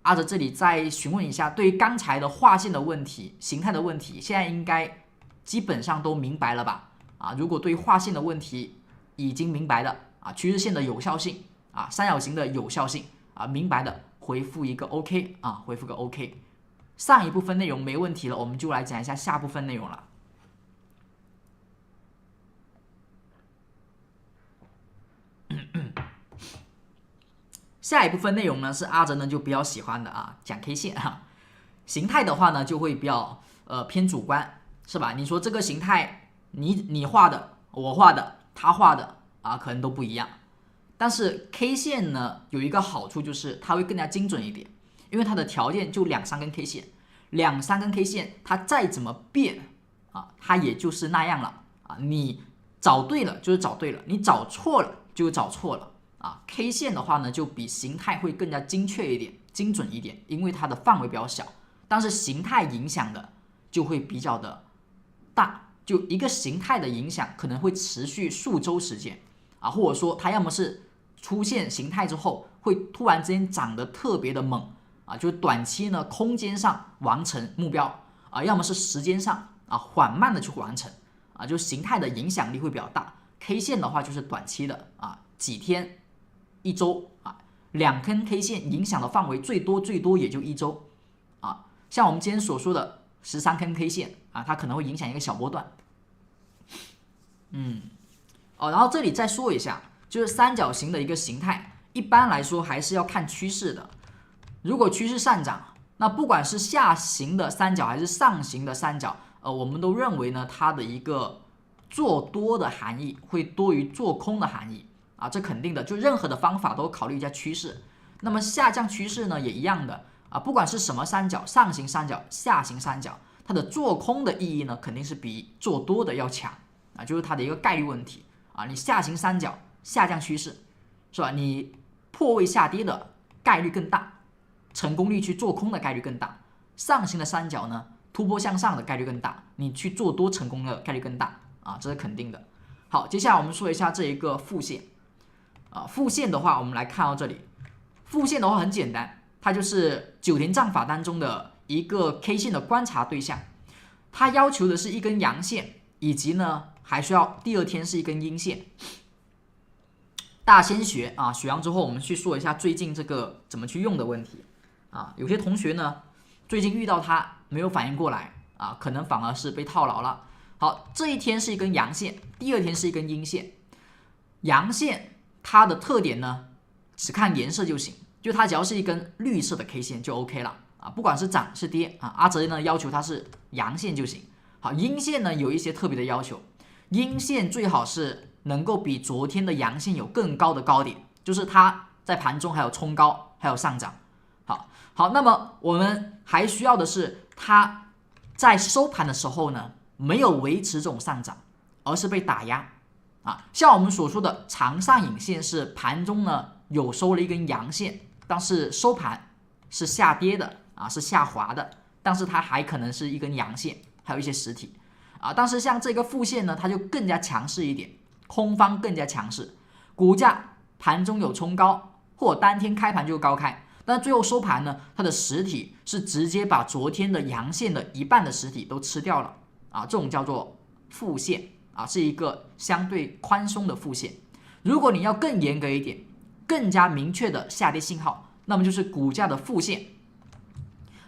阿哲这里再询问一下，对于刚才的画线的问题、形态的问题，现在应该基本上都明白了吧？如果对画线的问题已经明白的趋势线的有效性三角形的有效性明白的回复一个 OK 回复个 OK。上一部分内容没问题了，我们就来讲一下下部分内容了。下一部分内容呢是阿哲呢就比较喜欢的讲 K 线形态的话呢就会比较偏主观，是吧？你说这个形态你画的、我画的、他画的可能都不一样。但是 K 线呢有一个好处就是它会更加精准一点，因为它的条件就2、3根 K 线，2、3根 K 线它再怎么变它也就是那样了你找对了就是找对了，你找错了就找错了K 线的话呢就比形态会更加精确一点、精准一点，因为它的范围比较小，但是形态影响的就会比较的大，就一个形态的影响可能会持续数周时间或者说它要么是出现形态之后会突然之间长得特别的猛就是短期呢空间上完成目标要么是时间上缓慢的去完成就形态的影响力会比较大。K 线的话就是短期的几天、1周2根 K 线影响的范围最多也就1周像我们今天所说的13根 K 线它可能会影响一个小波段。然后这里再说一下，就是三角形的一个形态，一般来说还是要看趋势的。如果趋势上涨，那不管是下行的三角还是上行的三角，我们都认为呢，它的一个做多的含义会多于做空的含义这肯定的，就任何的方法都考虑一下趋势。那么下降趋势呢也一样的不管是什么三角，上行三角、下行三角，它的做空的意义呢肯定是比做多的要强就是它的一个概率问题你下行三角下降趋势是吧？你破位下跌的概率更大，成功率去做空的概率更大。上行的三角呢突破向上的概率更大，你去做多成功的概率更大这是肯定的。好，接下来我们说一下这一个复线复线的话，我们来看到这里，复线的话很简单，它就是九田战法当中的一个 K 线的观察对象，它要求的是一根阳线，以及呢还需要第二天是一根阴线。大家先学学完之后，我们去说一下最近这个怎么去用的问题有些同学呢最近遇到它没有反应过来可能反而是被套牢了。好，这一天是一根阳线，第二天是一根阴线。阳线它的特点呢只看颜色就行，就它只要是一根绿色的 K 线就 OK 了不管是涨是跌阿哲呢要求它是阳线就行。好，阴线呢有一些特别的要求，阴线最好是能够比昨天的阳线有更高的高点，就是它在盘中还有冲高还有上涨。好，那么我们还需要的是它在收盘的时候呢没有维持这种上涨，而是被打压像我们所说的长上影线是盘中呢有收了一根阳线，但是收盘是下跌的是下滑的，但是它还可能是一根阳线，还有一些实体但是像这个复线呢它就更加强势一点，空方更加强势，股价盘中有冲高或当天开盘就高开，但最后收盘呢它的实体是直接把昨天的阳线的一半的实体都吃掉了这种叫做复线是一个相对宽松的复线。如果你要更严格一点，更加明确的下跌信号，那么就是股价的复线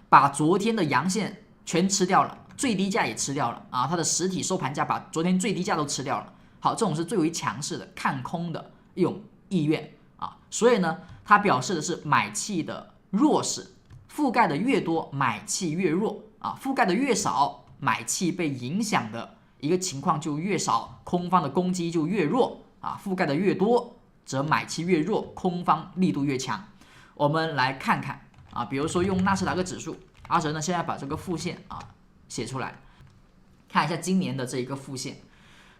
把昨天的阳线全吃掉了，最低价也吃掉了它的实体收盘价把昨天最低价都吃掉了。好，这种是最为强势的看空的一种意愿所以呢它表示的是买气的弱势，覆盖的越多买气越弱覆盖的越少买气被影响的一个情况就越少，空方的攻击就越弱覆盖的越多则买气越弱，空方力度越强。我们来看看比如说用纳斯达克指数，阿哲呢现在把这个复线写出来，看一下今年的这一个复线。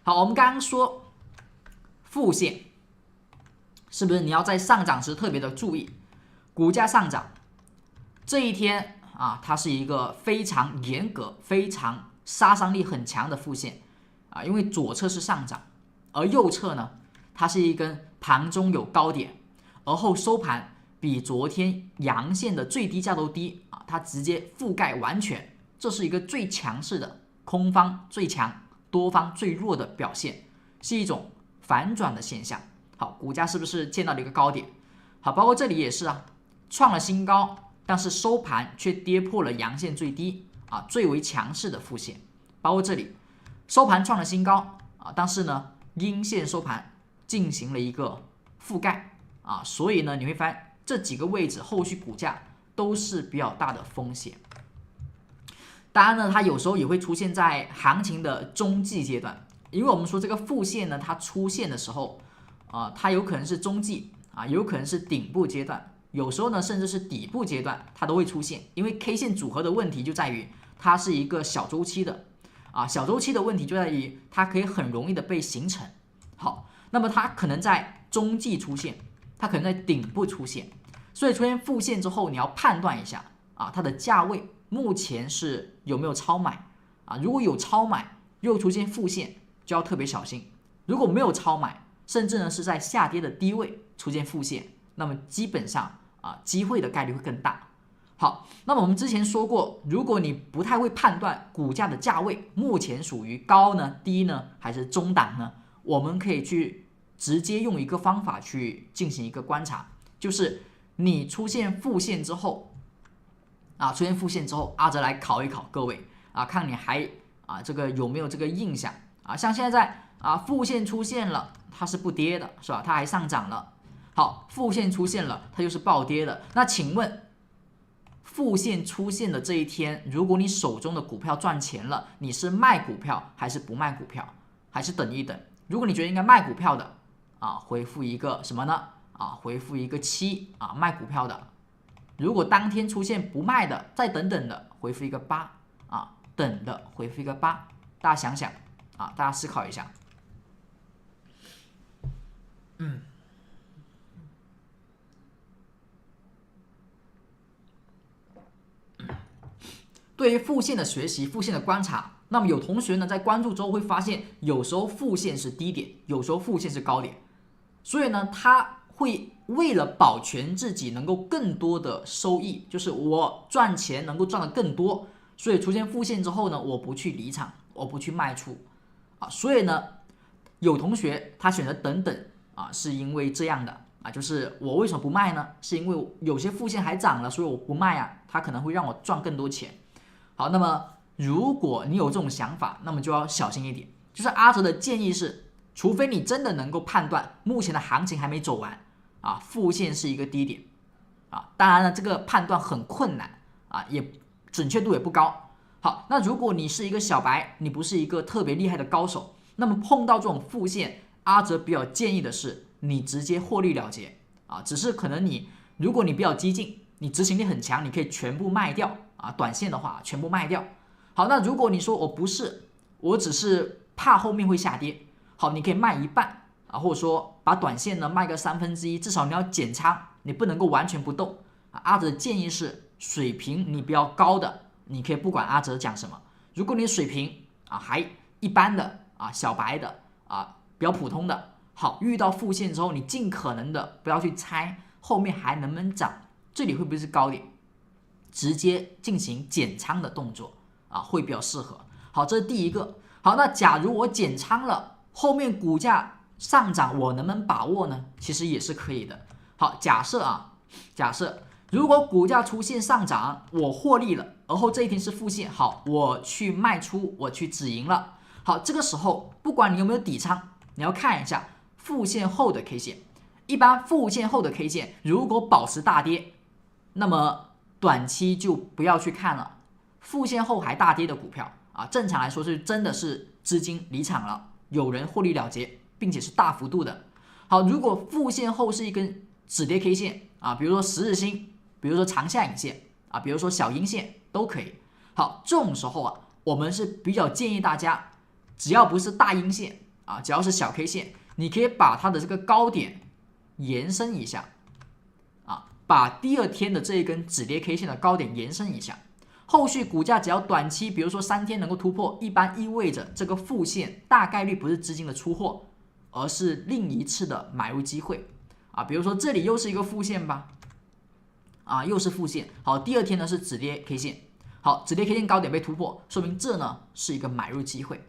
好，我们刚刚说复线是不是你要在上涨时特别的注意，股价上涨这一天它是一个非常严格非常杀伤力很强的复线因为左侧是上涨，而右侧呢它是一根盘中有高点，而后收盘比昨天阳线的最低价都低啊，它直接覆盖完全，这是一个最强势的空方最强，多方最弱的表现，是一种反转的现象。好，股价是不是见到了一个高点？好，包括这里也是啊，创了新高，但是收盘却跌破了阳线最低啊，最为强势的副线。包括这里收盘创了新高啊，但是呢阴线收盘进行了一个覆盖啊，所以呢你会发现这几个位置后续股价都是比较大的风险。当然呢，它有时候也会出现在行情的中继阶段，因为我们说这个副线呢，它出现的时候，它有可能是中继啊，有可能是顶部阶段，有时候呢甚至是底部阶段，它都会出现。因为 K 线组合的问题就在于它是一个小周期的啊，小周期的问题就在于它可以很容易的被形成。好，那么它可能在中继出现，它可能在顶部出现，所以出现副线之后，你要判断一下啊，它的价位目前是有没有超买啊？如果有超买，又出现副线，就要特别小心。如果没有超买，甚至呢是在下跌的低位出现副线，那么基本上啊机会的概率会更大。好，那么我们之前说过，如果你不太会判断股价的价位目前属于高呢、低呢，还是中档呢，我们可以去直接用一个方法去进行一个观察，就是你出现副线之后。出现副线之后，阿哲来考一考各位啊，看你还这个有没有这个印象啊？像现在副线出现了，它是不跌的，是吧？它还上涨了。好，副线出现了，它就是暴跌的。那请问，副线出现的这一天，如果你手中的股票赚钱了，你是卖股票还是不卖股票，还是等一等？如果你觉得应该卖股票的回复一个什么呢？回复一个7卖股票的。如果当天出现不卖的，再等等的，回复一个8等的回复一个8。大家想想大家思考一下。对于副线的学习，副线的观察，那么有同学呢在关注之后会发现，有时候副线是低点，有时候副线是高点，所以呢他会为了保全自己能够更多的收益，就是我赚钱能够赚得更多，所以出现副线之后呢，我不去离场，我不去卖出所以呢有同学他选择等等是因为这样的就是我为什么不卖呢？是因为有些副线还涨了，所以我不卖它可能会让我赚更多钱。好，那么如果你有这种想法，那么就要小心一点。就是阿哲的建议是，除非你真的能够判断目前的行情还没走完副线是一个低点当然了，这个判断很困难也准确度也不高。好，那如果你是一个小白，你不是一个特别厉害的高手，那么碰到这种副线，阿哲比较建议的是你直接获利了结只是可能如果你比较激进，你执行力很强，你可以全部卖掉短线的话全部卖掉。好，那如果你说我不是，我只是怕后面会下跌，好，你可以卖一半或者说把短线呢卖个1/3，至少你要减仓，你不能够完全不动阿哲的建议是水平你比较高的，你可以不管阿哲讲什么。如果你水平还一般的小白的比较普通的，好，遇到副线之后，你尽可能的不要去猜后面还能不能涨，这里会不会是高点，直接进行减仓的动作会比较适合。好，这是第一个。好，那假如我减仓了，后面股价上涨，我能不能把握呢？其实也是可以的。好，假设如果股价出现上涨，我获利了，而后这一天是副线，好，我去卖出，我去止盈了。好，这个时候不管你有没有底仓，你要看一下副线后的 K 线。一般副线后的 K 线如果保持大跌，那么短期就不要去看了。副线后还大跌的股票正常来说是真的是资金离场了，有人获利了结，并且是大幅度的。好，如果副线后是一根止跌 K 线比如说10日线，比如说长下影线比如说小阴线都可以。好，这种时候我们是比较建议大家，只要不是大阴线只要是小 K 线，你可以把它的这个高点延伸一下把第二天的这一根止跌 K 线的高点延伸一下，后续股价只要短期比如说3天能够突破，一般意味着这个副线大概率不是资金的出货，而是另一次的买入机会比如说这里又是一个副线吧啊，又是负线。好，第二天呢是止跌 K 线，好，止跌 K 线高点被突破，说明这呢是一个买入机会。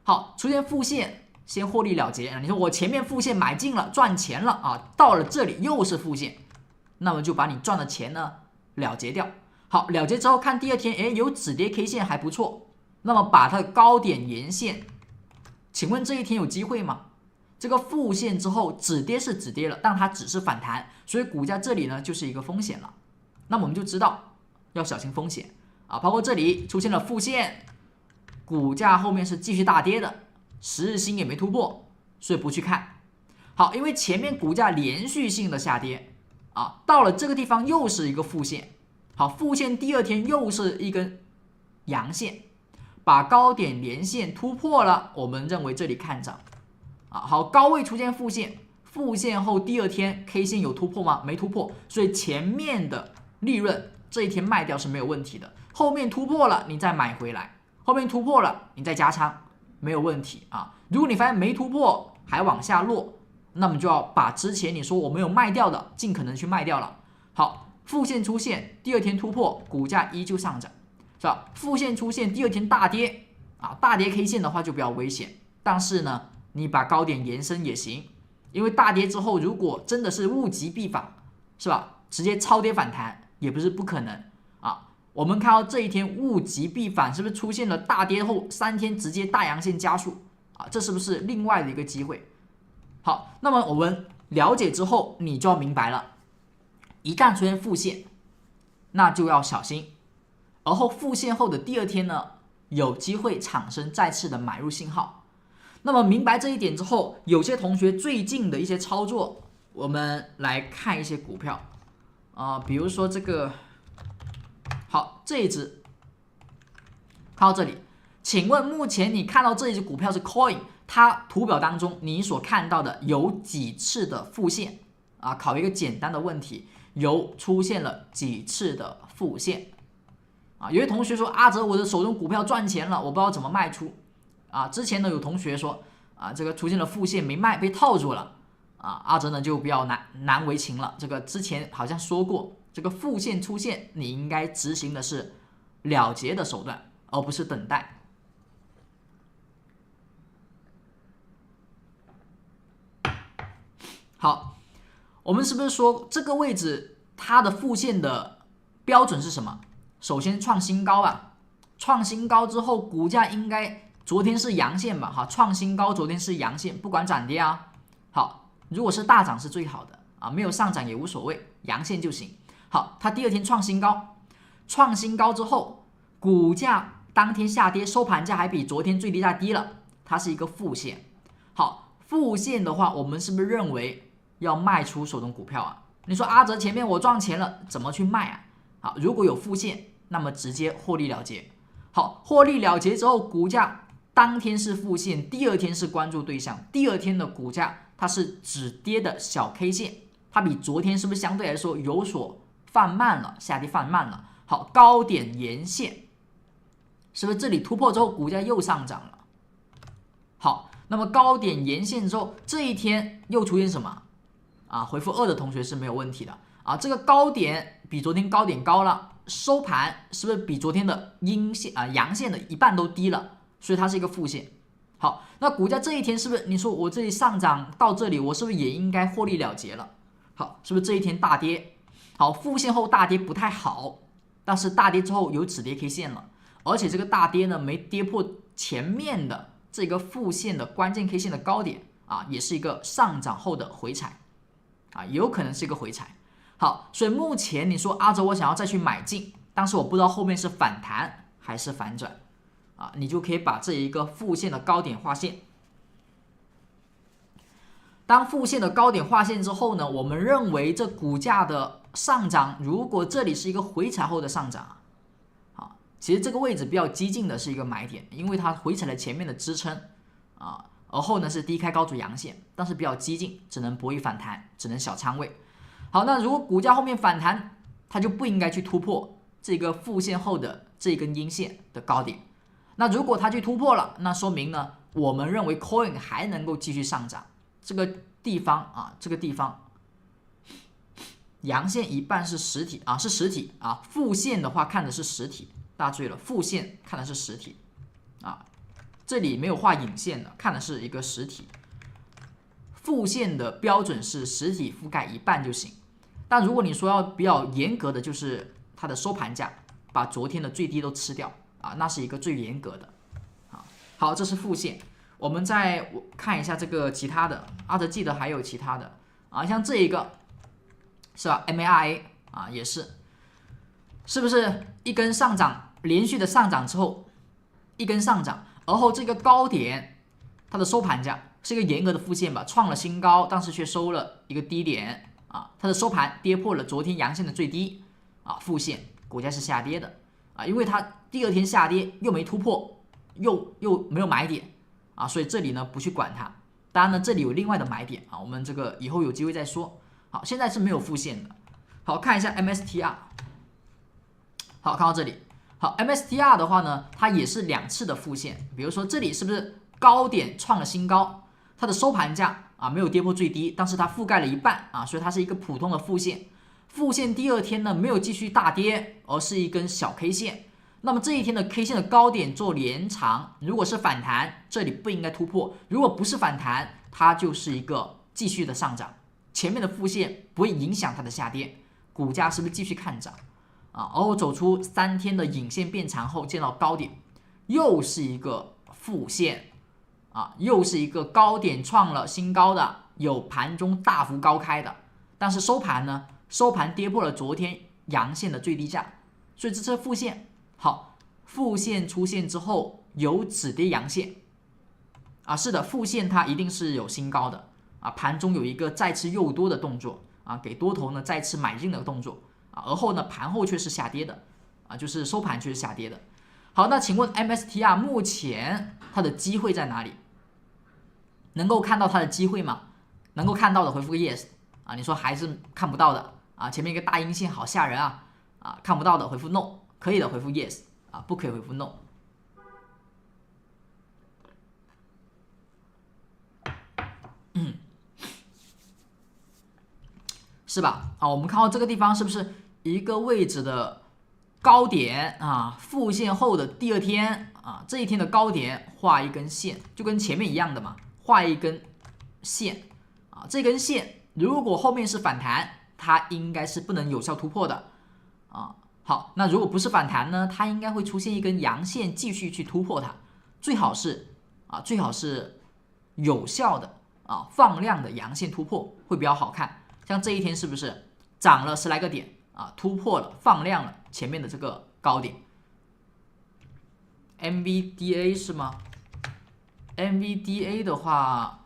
好，出现负线，先获利了结。你说我前面负线买进了，赚钱了啊，到了这里又是负线，那么就把你赚的钱呢了结掉。好，了结之后看第二天，哎，有止跌 K 线还不错，那么把它的高点沿线，请问这一天有机会吗？这个负线之后止跌是止跌了，但它只是反弹，所以股价这里呢就是一个风险了。那么我们就知道要小心风险啊，包括这里出现了负线，股价后面是继续大跌的，10日新也没突破，所以不去看。好，因为前面股价连续性的下跌啊，到了这个地方又是一个负线，好，负线第二天又是一根阳线，把高点连线突破了，我们认为这里看涨。好，高位出现负线，负线后第二天 K 线有突破吗？没突破，所以前面的利润这一天卖掉是没有问题的。后面突破了，你再买回来；后面突破了，你再加仓，没有问题啊。如果你发现没突破还往下落，那么就要把之前你说我没有卖掉的，尽可能去卖掉了。好，负线出现，第二天突破，股价依旧上涨，是吧？负线出现，第二天大跌啊，大跌 K 线的话就比较危险，但是呢，你把高点延伸也行，因为大跌之后，如果真的是物极必反，是吧？直接超跌反弹也不是不可能啊。我们看到这一天物极必反，是不是出现了大跌后3天直接大阳线加速啊？这是不是另外的一个机会？好，那么我们了解之后，你就要明白了，一旦出现负线，那就要小心。而后负线后的第二天呢，有机会产生再次的买入信号。那么明白这一点之后，有些同学最近的一些操作，我们来看一些股票比如说这个，好，这一只看到这里，请问目前你看到这一只股票是 Coin， 它图表当中你所看到的有几次的负线啊？考一个简单的问题，有出现了几次的负线啊？有些同学说阿哲，我的手中股票赚钱了，我不知道怎么卖出。之前呢有同学说这个出现了负线没卖，被套住了阿哲呢就比较难为情了。这个之前好像说过，这个负线出现，你应该执行的是了结的手段，而不是等待。好，我们是不是说这个位置它的负线的标准是什么？首先创新高吧，创新高之后股价应该昨天是阳线吧，哈，创新高，昨天是阳线，不管涨跌啊。好，如果是大涨是最好的没有上涨也无所谓，阳线就行。好，它第二天创新高，创新高之后，股价当天下跌，收盘价还比昨天最低价低了，它是一个负线。好，负线的话，我们是不是认为要卖出手中股票啊？你说阿哲前面我赚钱了，怎么去卖啊？好，如果有负线，那么直接获利了结。好，获利了结之后，股价当天是负线，第二天是关注对象，第二天的股价它是止跌的小 K 线，它比昨天是不是相对来说有所放慢了，下跌放慢了？好，高点沿线，是不是这里突破之后股价又上涨了？好，那么高点沿线之后，这一天又出现什么回复2的同学是没有问题的这个高点比昨天高点高了，收盘是不是比昨天的阴线阳线的一半都低了？所以它是一个负线。好，那股价这一天是不是你说我这里上涨到这里，我是不是也应该获利了结了？好，是不是这一天大跌？好，负线后大跌不太好，但是大跌之后有止跌 K 线了，而且这个大跌呢没跌破前面的这个负线的关键 K 线的高点也是一个上涨后的回踩有可能是一个回踩。好，所以目前你说阿哲我想要再去买进，但是我不知道后面是反弹还是反转你就可以把这一个负线的高点画线。当负线的高点画线之后呢，我们认为这股价的上涨，如果这里是一个回踩后的上涨其实这个位置比较激进的是一个买点，因为它回踩了前面的支撑而后呢是低开高走阳线，但是比较激进，只能博弈反弹，只能小仓位。好，那如果股价后面反弹，它就不应该去突破这个负线后的这根阴线的高点。那如果它去突破了，那说明呢，我们认为 Coin 还能够继续上涨。这个地方这个地方阳线一半是实体啊，是实体啊。负线的话看的是实体，大家注意了，负线看的是实体啊，这里没有画影线的，看的是一个实体。负线的标准是实体覆盖一半就行，但如果你说要比较严格的，就是它的收盘价把昨天的最低都吃掉啊，那是一个最严格的啊。好，这是负线。我们再看一下这个其他的，阿德记得还有其他的啊，像这一个是吧 ，MARA 啊也是，是不是一根上涨，连续的上涨之后一根上涨，而后这个高点它的收盘价是一个严格的负线吧，创了新高，但是却收了一个低点啊，它的收盘跌破了昨天阳线的最低啊，负线，股价是下跌的啊，因为它第二天下跌又没突破，又没有买点。啊，所以这里呢不去管它，当然呢这里有另外的买点啊，我们这个以后有机会再说。好，现在是没有负线的。好，看一下 MSTR。好，看到这里。好 ，MSTR 的话呢，它也是2次的负线，比如说这里是不是高点创了新高，它的收盘价啊没有跌破最低，但是它覆盖了一半啊，所以它是一个普通的负线。负线第二天呢没有继续大跌，而是一根小 K 线。那么这一天的 K 线的高点做连长，如果是反弹，这里不应该突破；如果不是反弹，它就是一个继续的上涨。前面的负线不会影响它的下跌，股价是不是继续看涨啊？而后走出3天的影线变长后，见到高点，又是一个负线啊，又是一个高点创了新高的，有盘中大幅高开的，但是收盘呢？收盘跌破了昨天阳线的最低价，所以这是负线。好，负线出现之后有止跌阳线啊，是的，负线它一定是有新高的啊，盘中有一个再次诱多的动作啊，给多头呢再次买进的动作啊，而后呢盘后却是下跌的啊，就是收盘却是下跌的。好，那请问 MSTR 目前它的机会在哪里？能够看到它的机会吗？能够看到的回复个 yes 啊，你说还是看不到的啊，前面一个大阴线好吓人啊啊，看不到的回复 no。可以的回复 yes 啊，不可以回复 no。是吧？啊，我们看到这个地方是不是一个位置的高点啊？负线后的第二天啊，这一天的高点画一根线，就跟前面一样的嘛，画一根线啊，这根线如果后面是反弹，它应该是不能有效突破的啊。好，那如果不是反弹呢？它应该会出现一根阳线，继续去突破它。最好是有效的啊，放量的阳线突破会比较好看。像这一天是不是涨了10来个点啊？突破了，放量了前面的这个高点。MVDA 是吗 ？MVDA 的话。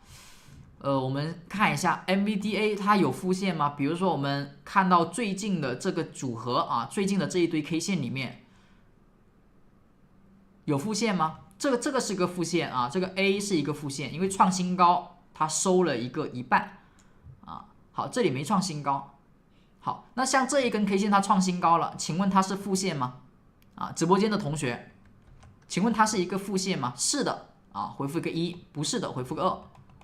我们看一下 MVDA 它有负线吗？比如说我们看到最近的这个组合啊，最近的这一堆 K 线里面有负线吗？这个是一个负线啊，这个 A 是一个负线，因为创新高它收了一半啊。好，这里没创新高。好，那像这一根 K 线它创新高了，请问它是负线吗？啊，直播间的同学，请问它是一个负线吗？是的啊，回复个1，不是的回复个2。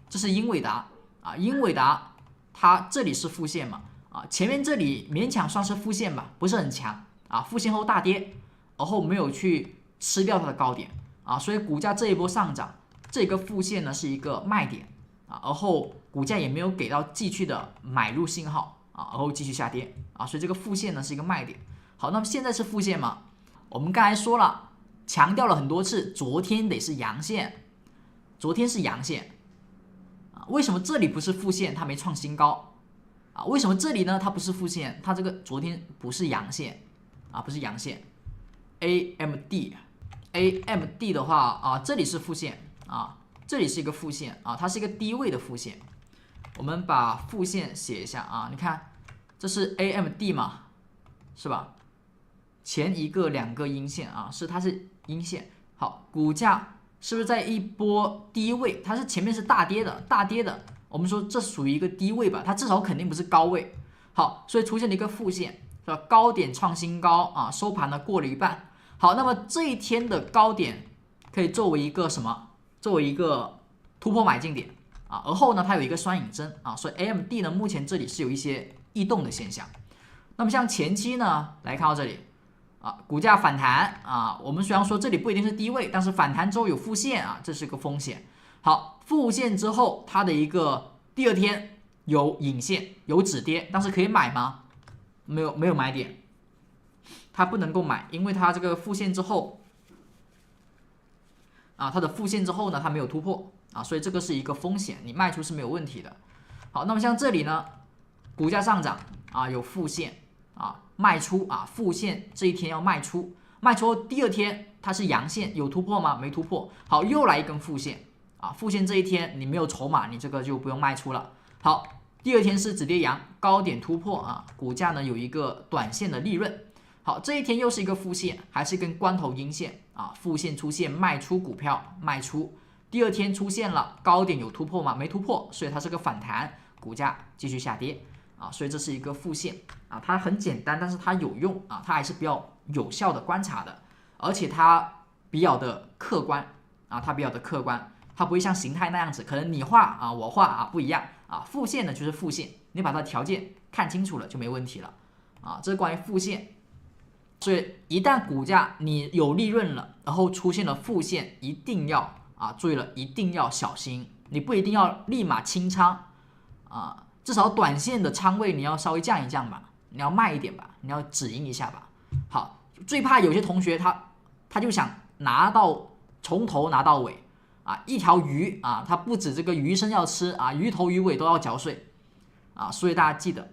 这是英伟达啊，英伟达它这里是负线嘛啊，前面这里勉强算是负线吧，不是很强啊，负线后大跌，而后没有去吃掉它的高点啊，所以股价这一波上涨，这个负线呢是一个卖点啊，而后股价也没有给到继续的买入信号啊，而后继续下跌啊，所以这个负线呢是一个卖点。好，那么现在是负线嘛？我们刚才说了，强调了很多次，昨天得是阳线，昨天是阳线。为什么这里不是负线？它没创新高啊？为什么这里呢？它不是负线？它这个昨天不是阳线啊，不是阳线。AMD 的话啊，这里是负线啊，这里是一个负线啊，它是一个低位的负线。我们把负线写一下啊，你看这是 AMD 嘛，是吧？前一个2个阴线啊，它是阴线。好，股价。是不是在一波低位？它是前面是大跌的，我们说这属于一个低位吧，它至少肯定不是高位。好，所以出现了一个负线，是吧？高点创新高啊，收盘呢过了一半。好，那么这一天的高点可以作为一个什么？作为一个突破买进点啊，而后呢它有一个双引针啊，所以 AMD 呢目前这里是有一些异动的现象那么像前期呢，来看到这里啊，股价反弹啊，我们虽然说这里不一定是低位，但是反弹之后有复线啊，这是个风险。好，复线之后它的一个第二天有影线有止跌，但是可以买吗？没有买点，它不能够买，因为它这个复线之后啊，它的复线之后呢，它没有突破啊，所以这个是一个风险，你卖出是没有问题的。好，那么像这里呢，股价上涨啊，有复线啊，卖出啊，复线这一天要卖出，卖出后第二天它是阳线，有突破吗？没突破。好，又来一根复线啊，复线这一天你没有筹码，你这个就不用卖出了。好，第二天是止跌阳，高点突破啊，股价呢有一个短线的利润。好，这一天又是一个复线，还是一根关头阴线啊，复线出现卖出股票，卖出。第二天出现了高点有突破吗？没突破，所以它是个反弹，股价继续下跌啊，所以这是一个复线啊，它很简单，但是它有用啊，它还是比较有效的观察的，而且它比较的客观啊，它比较的客观，它不会像形态那样子，可能你画啊我画啊不一样啊，复线呢就是复线，你把它的条件看清楚了就没问题了啊，这是关于复线。所以一旦股价你有利润了，然后出现了复线，一定要注意了，一定要小心，你不一定要立马清仓啊，至少短线的仓位你要稍微降一降吧，你要卖一点吧，你要止盈一下吧。好，最怕有些同学他就想拿到从头拿到尾啊，一条鱼啊，他不止这个鱼身要吃啊，鱼头鱼尾都要嚼碎啊，所以大家记得。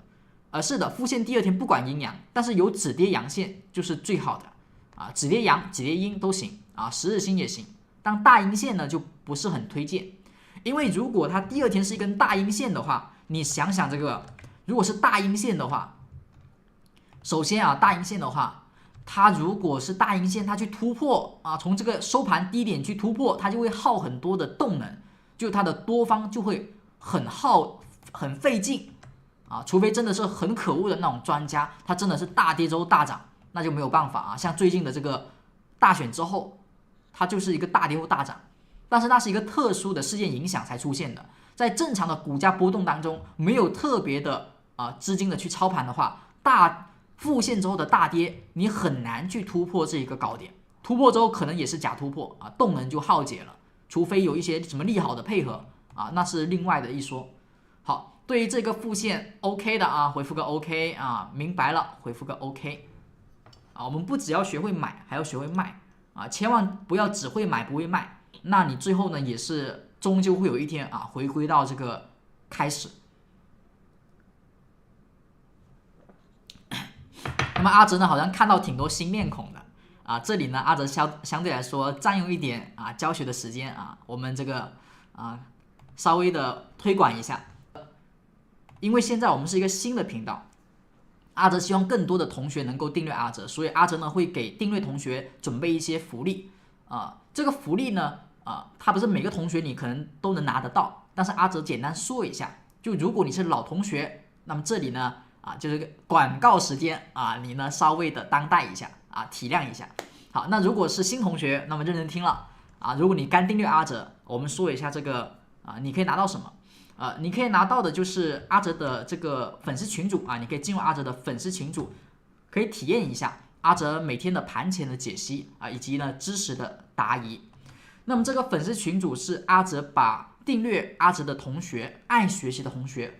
是的，复线第二天不管阴阳，但是有止跌阳线就是最好的啊，止跌阳、止跌阴都行啊，十日星也行。但大阴线呢就不是很推荐，因为如果它第二天是一根大阴线的话，你想想这个，如果是大阴线的话，首先啊，大阴线的话，它如果是大阴线，它去突破啊，从这个收盘低点去突破，它就会耗很多的动能，就它的多方就会很费劲。啊，除非真的是很可恶的那种专家，他真的是大跌之后大涨，那就没有办法啊。像最近的这个大选之后，它就是一个大跌后大涨，但是那是一个特殊的事件影响才出现的，在正常的股价波动当中，没有特别的资金的去操盘的话，大复线之后的大跌，你很难去突破这一个高点，突破之后可能也是假突破啊，动能就耗竭了，除非有一些什么利好的配合啊，那是另外的一说。好。对于这个复线 OK 的啊，回复个 OK 啊，明白了，回复个 OK 啊。我们不只要学会买，还要学会卖啊，千万不要只会买不会卖，那你最后呢也是终究会有一天啊回归到这个开始。那么阿哲呢好像看到挺多新面孔的啊，这里呢阿哲相对来说占用一点啊教学的时间啊，我们这个稍微的推广一下。因为现在我们是一个新的频道，阿哲希望更多的同学能够订阅阿哲，所以阿哲呢会给订阅同学准备一些福利这个福利呢它不是每个同学你可能都能拿得到，但是阿哲简单说一下，就如果你是老同学，那么这里呢就是个广告时间你呢稍微的担待一下体谅一下。好，那如果是新同学，那么认真听了如果你刚订阅阿哲，我们说一下这个你可以拿到什么。你可以拿到的就是阿哲的这个粉丝群组你可以进入阿哲的粉丝群组，可以体验一下阿哲每天的盘前的解析以及呢知识的答疑。那么这个粉丝群组是阿哲把订阅阿哲的同学、爱学习的同学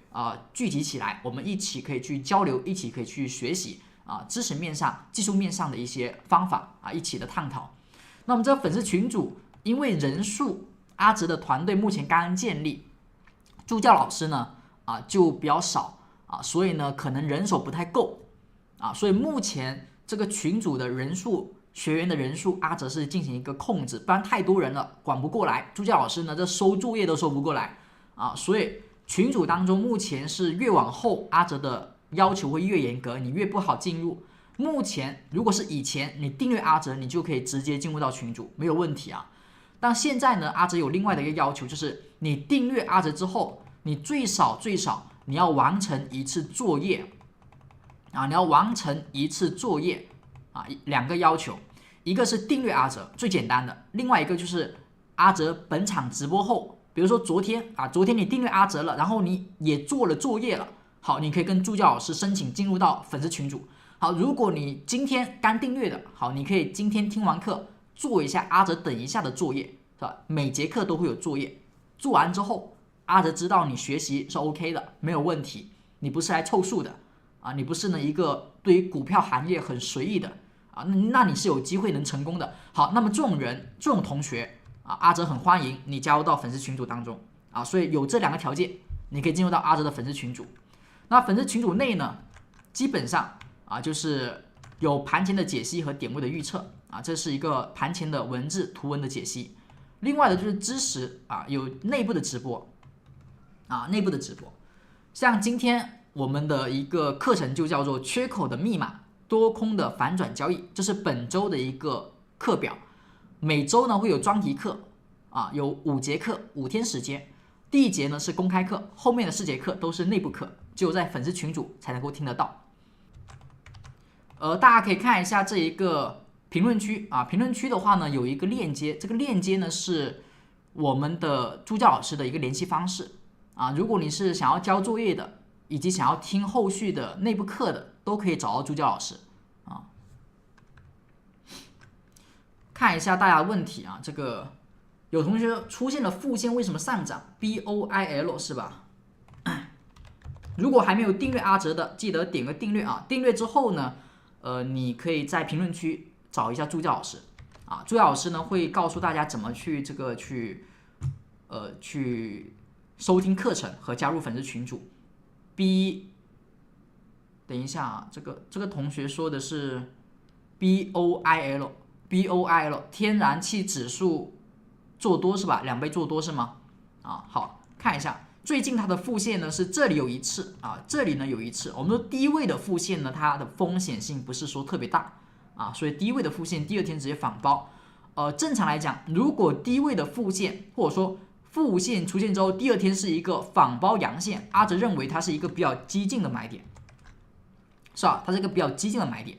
聚集起来，我们一起可以去交流，一起可以去学习知识面上、技术面上的一些方法一起的探讨。那么这个粉丝群组因为人数，阿哲的团队目前刚刚建立。助教老师呢就比较少所以呢可能人手不太够所以目前这个群组的人数、学员的人数，阿哲是进行一个控制，不然太多人了管不过来。助教老师呢这收作业都收不过来所以群组当中目前是越往后阿哲的要求会越严格，你越不好进入。目前如果是以前你订阅阿哲，你就可以直接进入到群组，没有问题但现在呢，阿哲有另外的一个要求，就是你订阅阿哲之后，你最少你要完成一次作业你要完成一次作业两个要求，一个是订阅阿哲最简单的，另外一个就是阿哲本场直播后，比如说昨天你订阅阿哲了，然后你也做了作业了好，你可以跟助教老师申请进入到粉丝群组。好，如果你今天刚订阅的，好，你可以今天听完课做一下阿哲等一下的作业，是吧？每节课都会有作业，做完之后，阿哲知道你学习是 OK 的，没有问题，你不是来凑数的啊，你不是呢一个对于股票行业很随意的啊，那你是有机会能成功的。好，那么这种人，这种同学啊，阿哲很欢迎你加入到粉丝群组当中啊，所以有这2个条件，你可以进入到阿哲的粉丝群组。那粉丝群组内呢，基本上啊就是有盘前的解析和点位的预测啊，这是一个盘前的文字图文的解析。另外的就是知识啊，有内部的直播啊，内部的直播。像今天我们的一个课程就叫做缺口的密码，多空的反转交易，这是本周的一个课表。每周呢会有专题课啊，有5节课，5天时间。第1节呢是公开课，后面的4节课都是内部课，只有在粉丝群组才能够听得到。大家可以看一下这一个评论区啊，评论区的话呢有一个链接，这个链接呢是我们的助教老师的一个联系方式啊。如果你是想要交作业的，以及想要听后续的内部课的，都可以找到助教老师啊。看一下大家的问题啊，这个有同学出现了负线为什么上涨 ？BOIL 是吧？如果还没有订阅阿哲的，记得点个订阅啊！订阅之后呢，你可以在评论区找一下助教老师啊，助教老师呢会告诉大家怎么去去收听课程和加入粉丝群组。等一下啊，这个同学说的是 BOIL， 天然气指数做多是吧？2倍做多是吗？啊，好，看一下。最近它的负线呢是这里有一次啊，这里呢有一次。我们说低位的负线呢，它的风险性不是说特别大啊，所以低位的负线第2天直接反包。正常来讲，如果低位的负线或者说负线出现之后，第2天是一个反包阳线，阿哲认为它是一个比较激进的买点，是吧？它是一个比较激进的买点。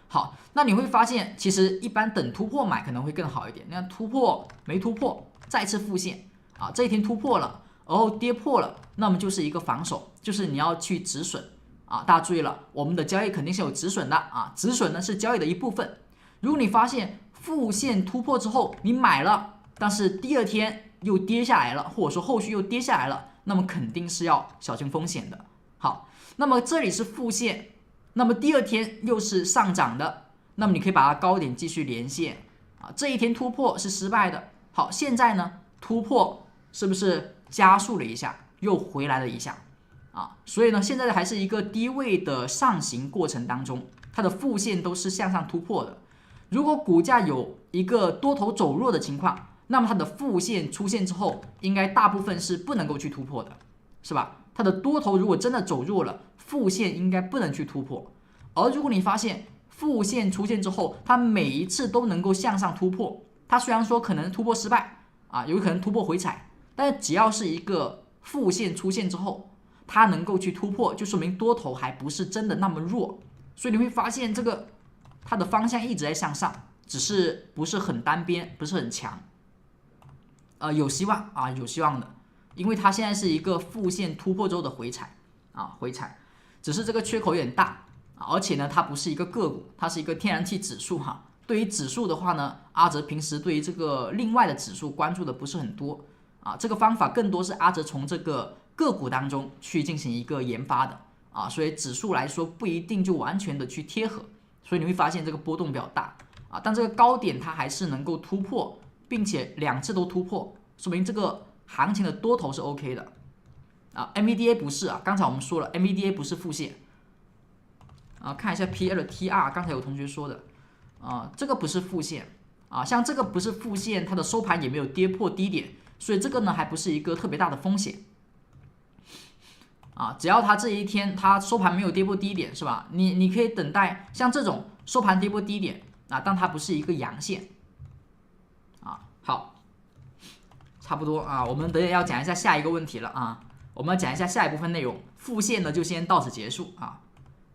好，那你会发现，其实一般等突破买可能会更好一点。那突破没突破，再次负线啊，这一天突破了。然后跌破了，那么就是一个防守，就是你要去止损啊！大家注意了，我们的交易肯定是有止损的啊，止损呢是交易的一部分。如果你发现负线突破之后你买了，但是第2天又跌下来了，或者说后续又跌下来了，那么肯定是要小心风险的。好，那么这里是负线，那么第2天又是上涨的，那么你可以把它高点继续连线啊。这一天突破是失败的，好，现在呢突破是不是加速了一下，又回来了一下啊，所以呢，现在还是一个低位的上行过程当中，它的负线都是向上突破的。如果股价有一个多头走弱的情况，那么它的负线出现之后，应该大部分是不能够去突破的，是吧？它的多头如果真的走弱了，负线应该不能去突破。而如果你发现负线出现之后，它每一次都能够向上突破，它虽然说可能突破失败啊，有可能突破回踩。但是只要是一个负线出现之后，它能够去突破，就说明多头还不是真的那么弱。所以你会发现这个它的方向一直在向上，只是不是很单边，不是很强。有希望啊，有希望的，因为它现在是一个负线突破之后的回踩啊，回踩，只是这个缺口有点大啊，而且呢，它不是一个个股，它是一个天然气指数哈。对于指数的话呢，阿哲平时对于这个另外的指数关注的不是很多。啊，这个方法更多是阿哲从这个个股当中去进行一个研发的啊，所以指数来说不一定就完全的去贴合，所以你会发现这个波动比较大啊，但这个高点它还是能够突破，并且2次都突破，说明这个行情的多头是 OK 的啊。MVDA 不是啊，刚才我们说了 MVDA 不是负线啊，看一下 PLTR， 刚才有同学说的啊，这个不是负线啊，像这个不是负线，它的收盘也没有跌破低点。所以这个呢还不是一个特别大的风险啊，只要它这一天它收盘没有跌破低点是吧？你可以等待像这种收盘跌破低点啊，但它不是一个阳线啊。好，差不多啊，我们等一下要讲一下下一个问题了啊，我们要讲一下下一部分内容。负线呢就先到此结束啊，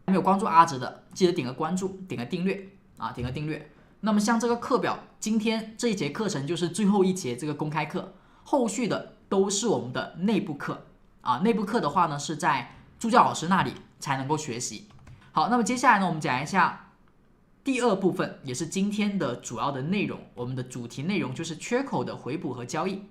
还没有关注阿哲的记得点个关注，点个订阅啊，点个订阅。那么像这个课表，今天这一节课程就是最后一节这个公开课。后续的都是我们的内部课啊，内部课的话呢是在助教老师那里才能够学习。好，那么接下来呢，我们讲一下第二部分，也是今天的主要的内容，我们的主题内容就是缺口的回补和交易。